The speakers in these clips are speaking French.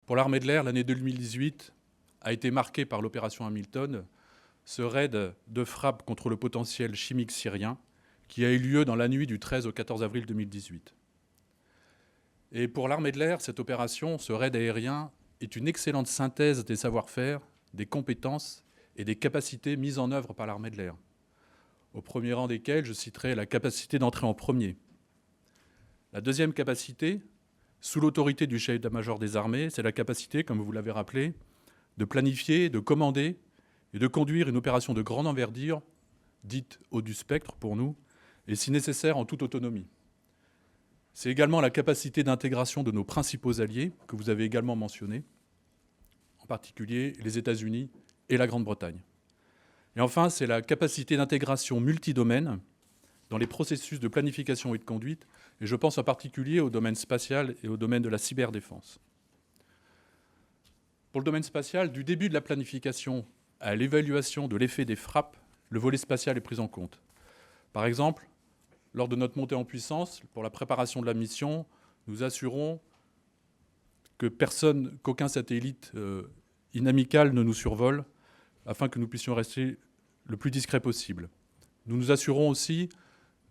Pour l'armée de l'air, l'année 2018 a été marquée par l'opération Hamilton, ce raid de frappe contre le potentiel chimique syrien qui a eu lieu dans la nuit du 13 au 14 avril 2018. Et pour l'armée de l'air, cette opération, ce raid aérien, est une excellente synthèse des savoir-faire, des compétences et des capacités mises en œuvre par l'armée de l'air. Au premier rang desquelles, je citerai la capacité d'entrer en premier. La deuxième capacité, sous l'autorité du chef d'état-major des armées, c'est la capacité, comme vous l'avez rappelé, de planifier, de commander et de conduire une opération de grande envergure, dite haut du spectre pour nous, et si nécessaire en toute autonomie. C'est également la capacité d'intégration de nos principaux alliés, que vous avez également mentionné, en particulier les États-Unis et la Grande-Bretagne. Et enfin, c'est la capacité d'intégration multidomaine dans les processus de planification et de conduite, et je pense en particulier au domaine spatial et au domaine de la cyberdéfense. Pour le domaine spatial, du début de la planification à l'évaluation de l'effet des frappes, le volet spatial est pris en compte. Par exemple, lors de notre montée en puissance, pour la préparation de la mission, nous assurons qu'aucun satellite inamical ne nous survole, afin que nous puissions rester le plus discret possible. Nous nous assurons aussi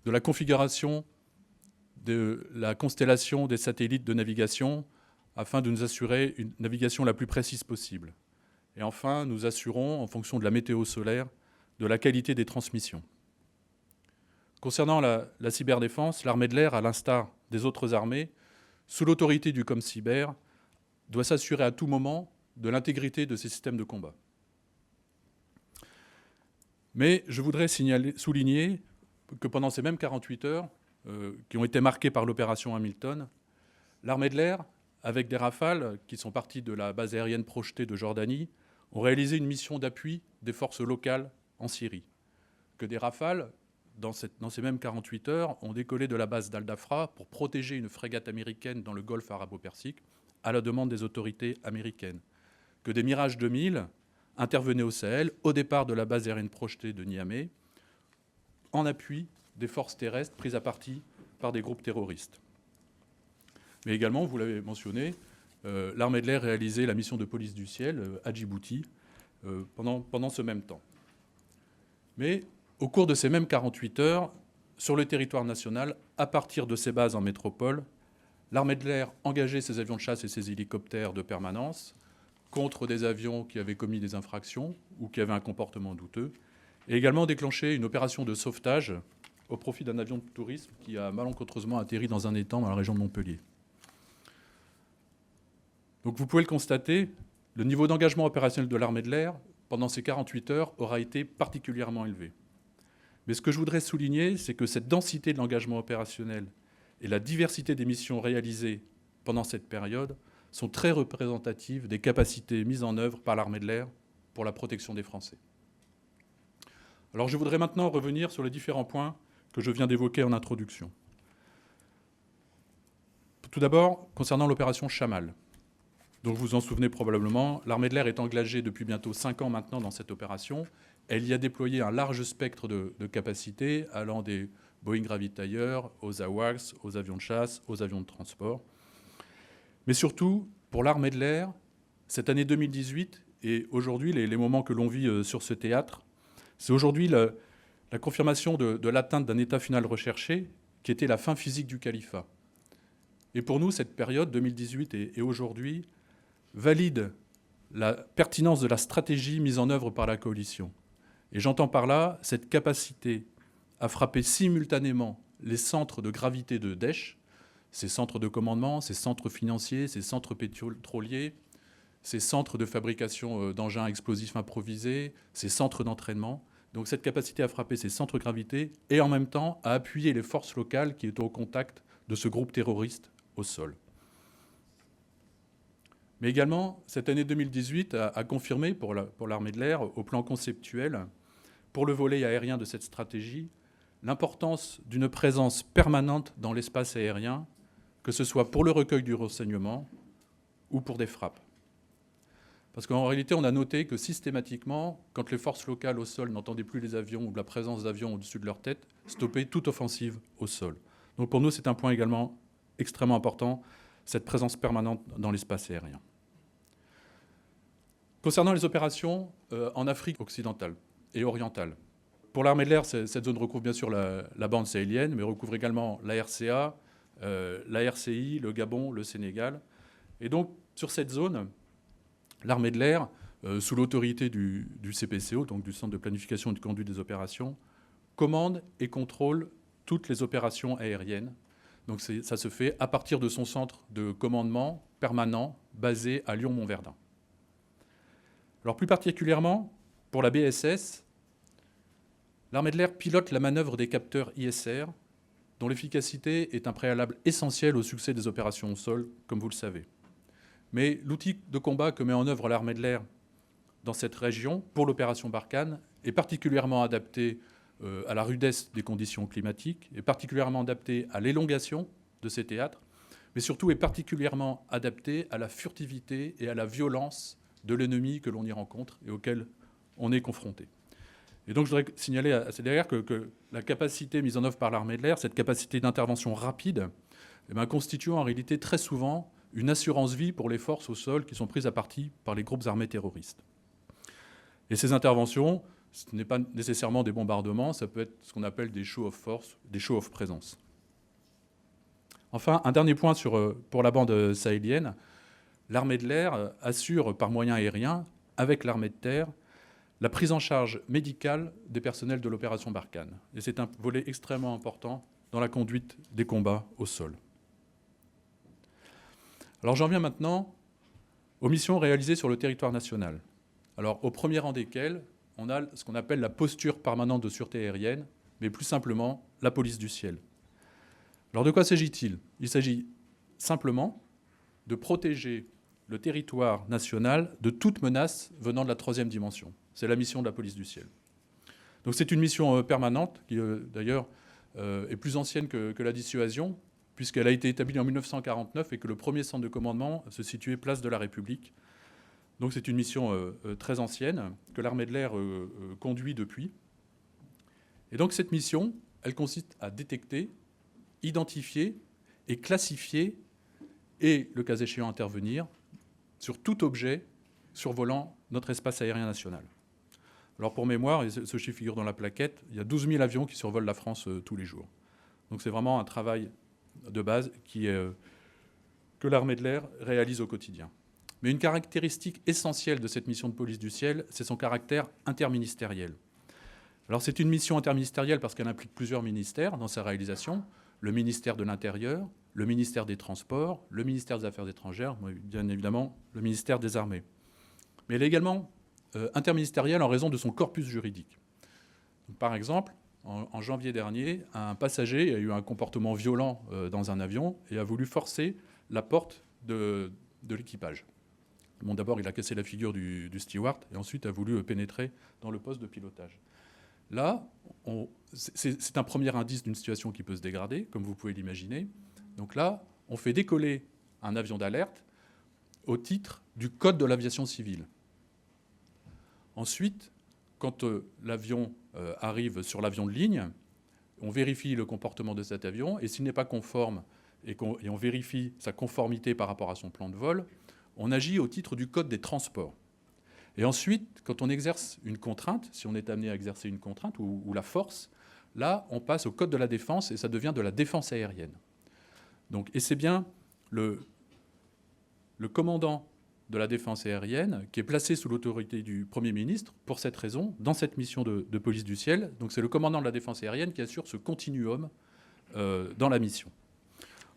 de la configuration de la constellation des satellites de navigation, afin de nous assurer une navigation la plus précise possible. Et enfin, nous assurons, en fonction de la météo solaire, de la qualité des transmissions. Concernant la cyberdéfense, l'armée de l'air, à l'instar des autres armées, sous l'autorité du COMCyber, doit s'assurer à tout moment de l'intégrité de ses systèmes de combat. Mais je voudrais souligner que pendant ces mêmes 48 heures, qui ont été marquées par l'opération Hamilton, l'armée de l'air, avec des Rafales qui sont partis de la base aérienne projetée de Jordanie, ont réalisé une mission d'appui des forces locales en Syrie. Que des Rafales, dans ces mêmes 48 heures, ont décollé de la base d'Al-Dafra pour protéger une frégate américaine dans le golfe arabo-persique à la demande des autorités américaines. Que des Mirage 2000 intervenaient au Sahel, au départ de la base aérienne projetée de Niamey, en appui des forces terrestres prises à partie par des groupes terroristes. Mais également, vous l'avez mentionné, l'armée de l'air réalisait la mission de police du ciel à Djibouti pendant ce même temps. Mais au cours de ces mêmes 48 heures, sur le territoire national, à partir de ses bases en métropole, l'armée de l'air engageait ses avions de chasse et ses hélicoptères de permanence contre des avions qui avaient commis des infractions ou qui avaient un comportement douteux, et également déclenché une opération de sauvetage au profit d'un avion de tourisme qui a malencontreusement atterri dans un étang dans la région de Montpellier. Donc vous pouvez le constater, le niveau d'engagement opérationnel de l'armée de l'air pendant ces 48 heures aura été particulièrement élevé. Mais ce que je voudrais souligner, c'est que cette densité de l'engagement opérationnel et la diversité des missions réalisées pendant cette période sont très représentatives des capacités mises en œuvre par l'armée de l'air pour la protection des Français. Alors je voudrais maintenant revenir sur les différents points que je viens d'évoquer en introduction. Tout d'abord, concernant l'opération Chamal. Donc vous vous en souvenez probablement, l'armée de l'air est engagée depuis bientôt 5 ans maintenant dans cette opération. Elle y a déployé un large spectre de capacités, allant des Boeing ravitailleurs aux AWACS, aux avions de chasse, aux avions de transport. Mais surtout, pour l'armée de l'air, cette année 2018 et aujourd'hui, les moments que l'on vit sur ce théâtre, c'est aujourd'hui la confirmation de l'atteinte d'un état final recherché, qui était la fin physique du califat. Et pour nous, cette période, 2018 et aujourd'hui, valide la pertinence de la stratégie mise en œuvre par la coalition. Et j'entends par là cette capacité à frapper simultanément les centres de gravité de Daesh, ces centres de commandement, ces centres financiers, ces centres pétroliers, ces centres de fabrication d'engins explosifs improvisés, ces centres d'entraînement. Donc cette capacité à frapper ces centres de gravité et en même temps à appuyer les forces locales qui étaient au contact de ce groupe terroriste au sol. Mais également, cette année 2018 a confirmé pour l'armée de l'air, au plan conceptuel, pour le volet aérien de cette stratégie, l'importance d'une présence permanente dans l'espace aérien, que ce soit pour le recueil du renseignement ou pour des frappes. Parce qu'en réalité, on a noté que systématiquement, quand les forces locales au sol n'entendaient plus les avions ou la présence d'avions au-dessus de leur tête, stoppaient toute offensive au sol. Donc pour nous, c'est un point également extrêmement important, cette présence permanente dans l'espace aérien. Concernant les opérations en Afrique occidentale et orientale, pour l'armée de l'air, cette zone recouvre bien sûr la bande sahélienne, mais recouvre également la RCA, la RCI, le Gabon, le Sénégal. Et donc, sur cette zone, l'armée de l'air, sous l'autorité du CPCO, donc du Centre de planification et de conduite des opérations, commande et contrôle toutes les opérations aériennes. Donc ça se fait à partir de son centre de commandement permanent basé à Lyon-Montverdun. Alors plus particulièrement, pour la BSS, l'armée de l'air pilote la manœuvre des capteurs ISR, dont l'efficacité est un préalable essentiel au succès des opérations au sol, comme vous le savez. Mais l'outil de combat que met en œuvre l'armée de l'air dans cette région, pour l'opération Barkhane, est particulièrement adapté à la rudesse des conditions climatiques, est particulièrement adapté à l'élongation de ces théâtres, mais surtout est particulièrement adapté à la furtivité et à la violence de l'ennemi que l'on y rencontre et auquel on est confronté. Et donc je voudrais signaler à ces derrière que la capacité mise en œuvre par l'armée de l'air, cette capacité d'intervention rapide, constitue en réalité très souvent une assurance-vie pour les forces au sol qui sont prises à partie par les groupes armés terroristes. Et ces interventions, ce n'est pas nécessairement des bombardements, ça peut être ce qu'on appelle des show of force, des show of présence. Enfin, un dernier point pour la bande sahélienne. L'armée de l'air assure par moyens aériens, avec l'armée de terre, la prise en charge médicale des personnels de l'opération Barkhane. Et c'est un volet extrêmement important dans la conduite des combats au sol. Alors j'en viens maintenant aux missions réalisées sur le territoire national. Alors au premier rang desquelles, on a ce qu'on appelle la posture permanente de sûreté aérienne, mais plus simplement la police du ciel. Alors de quoi s'agit-il ? Il s'agit simplement de protéger le territoire national de toute menace venant de la troisième dimension. C'est la mission de la police du ciel. Donc c'est une mission permanente qui, d'ailleurs, est plus ancienne que la dissuasion, puisqu'elle a été établie en 1949 et que le premier centre de commandement se situait place de la République. Donc c'est une mission très ancienne que l'armée de l'air conduit depuis. Et donc cette mission, elle consiste à détecter, identifier et classifier et, le cas échéant, intervenir sur tout objet survolant notre espace aérien national. Alors pour mémoire, et ce chiffre figure dans la plaquette, il y a 12 000 avions qui survolent la France tous les jours. Donc c'est vraiment un travail de base que l'armée de l'air réalise au quotidien. Mais une caractéristique essentielle de cette mission de police du ciel, c'est son caractère interministériel. Alors c'est une mission interministérielle parce qu'elle implique plusieurs ministères dans sa réalisation. Le ministère de l'Intérieur, le ministère des Transports, le ministère des Affaires étrangères, bien évidemment le ministère des Armées. Mais elle est également interministérielle en raison de son corpus juridique. Donc, par exemple, en janvier dernier, un passager a eu un comportement violent dans un avion et a voulu forcer la porte de l'équipage. Bon, d'abord, il a cassé la figure du steward et ensuite a voulu pénétrer dans le poste de pilotage. Là, c'est un premier indice d'une situation qui peut se dégrader, comme vous pouvez l'imaginer. Donc là, on fait décoller un avion d'alerte au titre du code de l'aviation civile. Ensuite, quand l'avion arrive sur l'avion de ligne, on vérifie le comportement de cet avion et s'il n'est pas conforme et on vérifie sa conformité par rapport à son plan de vol, on agit au titre du code des transports. Et ensuite, quand on exerce une contrainte, si on est amené à exercer une contrainte ou la force, là, on passe au code de la défense et ça devient de la défense aérienne. Donc, et c'est bien le commandant de la défense aérienne qui est placé sous l'autorité du Premier ministre pour cette raison, dans cette mission de police du ciel. Donc c'est le commandant de la défense aérienne qui assure ce continuum dans la mission.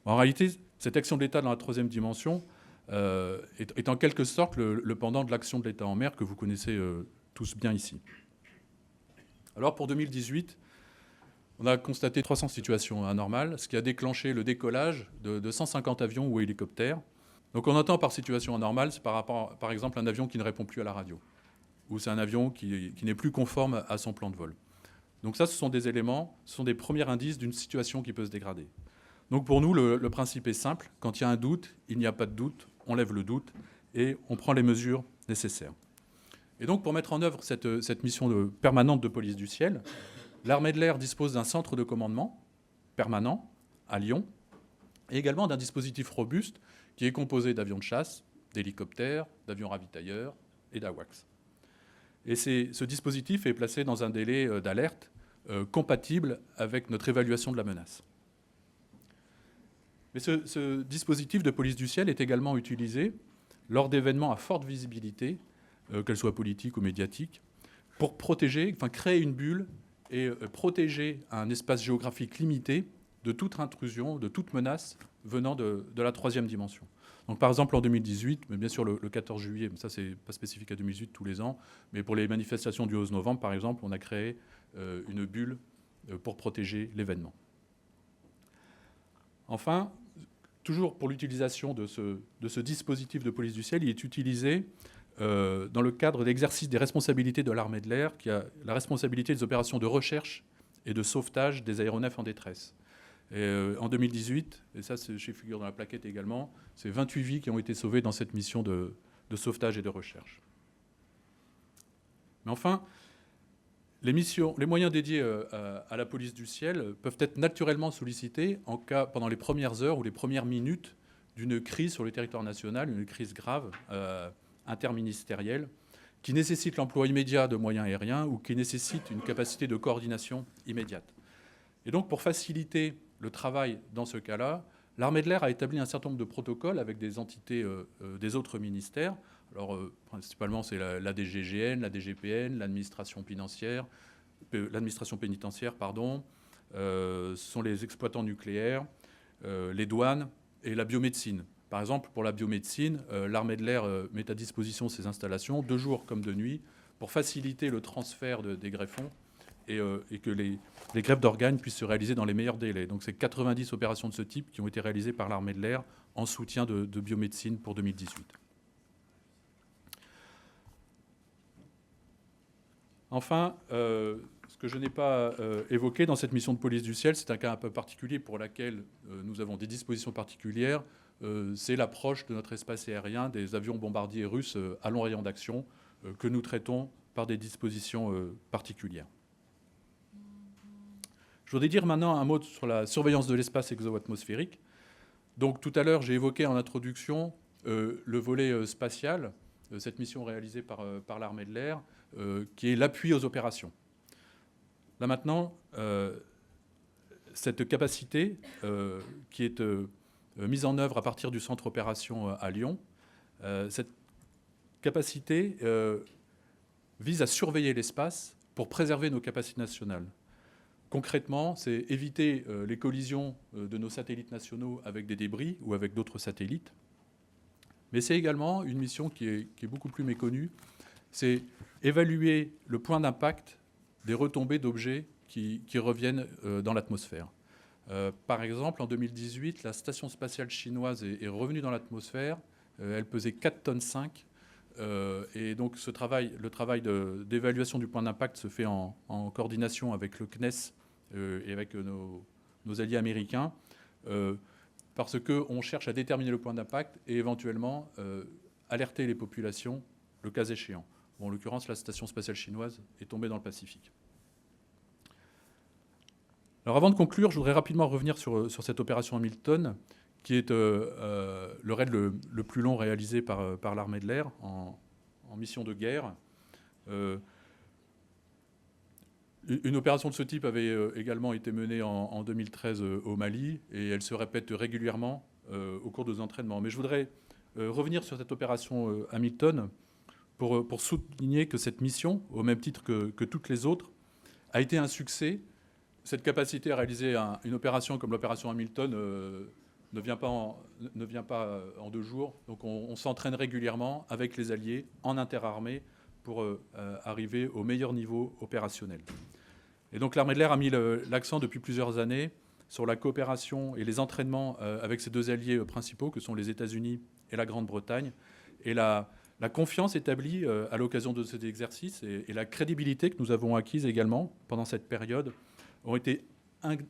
En réalité, cette action de l'État dans la troisième dimension est en quelque sorte le pendant de l'action de l'État en mer que vous connaissez tous bien ici. Alors pour 2018, on a constaté 300 situations anormales, ce qui a déclenché le décollage de 150 avions ou hélicoptères. Donc on entend par situation anormale, c'est par rapport, par exemple, à un avion qui ne répond plus à la radio, ou c'est un avion qui n'est plus conforme à son plan de vol. Donc ça, ce sont des éléments, ce sont des premiers indices d'une situation qui peut se dégrader. Donc pour nous, le principe est simple. Quand il y a un doute, il n'y a pas de doute, on lève le doute et on prend les mesures nécessaires. Et donc pour mettre en œuvre cette mission permanente de police du ciel, l'armée de l'air dispose d'un centre de commandement permanent à Lyon et également d'un dispositif robuste qui est composé d'avions de chasse, d'hélicoptères, d'avions ravitailleurs, et d'AWACS. Et ce dispositif est placé dans un délai d'alerte compatible avec notre évaluation de la menace. Mais ce dispositif de police du ciel est également utilisé lors d'événements à forte visibilité, qu'elles soient politiques ou médiatiques, pour protéger, enfin créer une bulle et protéger un espace géographique limité de toute intrusion, de toute menace venant de la troisième dimension. Donc, par exemple, en 2018, mais bien sûr le 14 juillet, mais ça, c'est pas spécifique à 2018 tous les ans, mais pour les manifestations du 11 novembre, par exemple, on a créé une bulle pour protéger l'événement. Enfin, toujours pour l'utilisation de ce dispositif de police du ciel, il est utilisé dans le cadre d'exercice des responsabilités de l'armée de l'air, qui a la responsabilité des opérations de recherche et de sauvetage des aéronefs en détresse. Et en 2018, et ça je figure dans la plaquette également, c'est 28 vies qui ont été sauvées dans cette mission de sauvetage et de recherche. Mais enfin, les moyens dédiés à la police du ciel peuvent être naturellement sollicités pendant les premières heures ou les premières minutes d'une crise sur le territoire national, une crise grave, interministérielle, qui nécessite l'emploi immédiat de moyens aériens ou qui nécessite une capacité de coordination immédiate. Et donc, pour faciliter le travail dans ce cas-là, l'armée de l'air a établi un certain nombre de protocoles avec des entités des autres ministères. Alors, principalement, c'est la DGGN, la DGPN, l'administration pénitentiaire, ce sont les exploitants nucléaires, les douanes et la biomédecine. Par exemple, pour la biomédecine, l'armée de l'air met à disposition ses installations, de jour comme de nuit, pour faciliter le transfert des greffons et que les greffes d'organes puissent se réaliser dans les meilleurs délais. Donc c'est 90 opérations de ce type qui ont été réalisées par l'armée de l'air en soutien de biomédecine pour 2018. Enfin, ce que je n'ai pas évoqué dans cette mission de police du ciel, c'est un cas un peu particulier pour lequel nous avons des dispositions particulières. C'est l'approche de notre espace aérien des avions bombardiers russes à long rayon d'action que nous traitons par des dispositions particulières. Je voudrais dire maintenant un mot sur la surveillance de l'espace exo-atmosphérique. Donc tout à l'heure, j'ai évoqué en introduction le volet spatial, cette mission réalisée par l'armée de l'air, qui est l'appui aux opérations. Là maintenant, cette capacité qui est mise en œuvre à partir du centre opération à Lyon, cette capacité vise à surveiller l'espace pour préserver nos capacités nationales. Concrètement, c'est éviter les collisions de nos satellites nationaux avec des débris ou avec d'autres satellites. Mais c'est également une mission qui est beaucoup plus méconnue. C'est évaluer le point d'impact des retombées d'objets qui reviennent dans l'atmosphère. Par exemple, en 2018, la station spatiale chinoise est revenue dans l'atmosphère. Elle pesait 4,5 tonnes. Et donc le travail d'évaluation du point d'impact se fait en coordination avec le CNES et avec nos alliés américains, parce qu'on cherche à déterminer le point d'impact et éventuellement alerter les populations le cas échéant. Bon, en l'occurrence, la station spatiale chinoise est tombée dans le Pacifique. Alors avant de conclure, je voudrais rapidement revenir sur cette opération Hamilton, qui est le raid le plus long réalisé par l'armée de l'air en mission de guerre. Une opération de ce type avait également été menée en 2013 au Mali, et elle se répète régulièrement au cours des entraînements. Mais je voudrais revenir sur cette opération Hamilton pour souligner que cette mission, au même titre que toutes les autres, a été un succès. Cette capacité à réaliser une opération comme l'opération Hamilton ne vient pas en 2 jours. Donc on s'entraîne régulièrement avec les alliés en interarmée pour arriver au meilleur niveau opérationnel. Et donc l'armée de l'air a mis l'accent depuis plusieurs années sur la coopération et les entraînements avec ses 2 alliés principaux, que sont les États-Unis et la Grande-Bretagne. Et la confiance établie à l'occasion de cet exercice et la crédibilité que nous avons acquise également pendant cette période ont été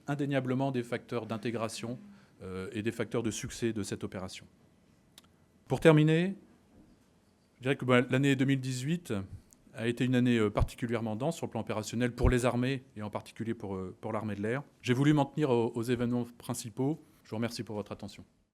indéniablement des facteurs d'intégration et des facteurs de succès de cette opération. Pour terminer, je dirais que l'année 2018 a été une année particulièrement dense sur le plan opérationnel pour les armées et en particulier pour l'armée de l'air. J'ai voulu m'en tenir aux événements principaux. Je vous remercie pour votre attention.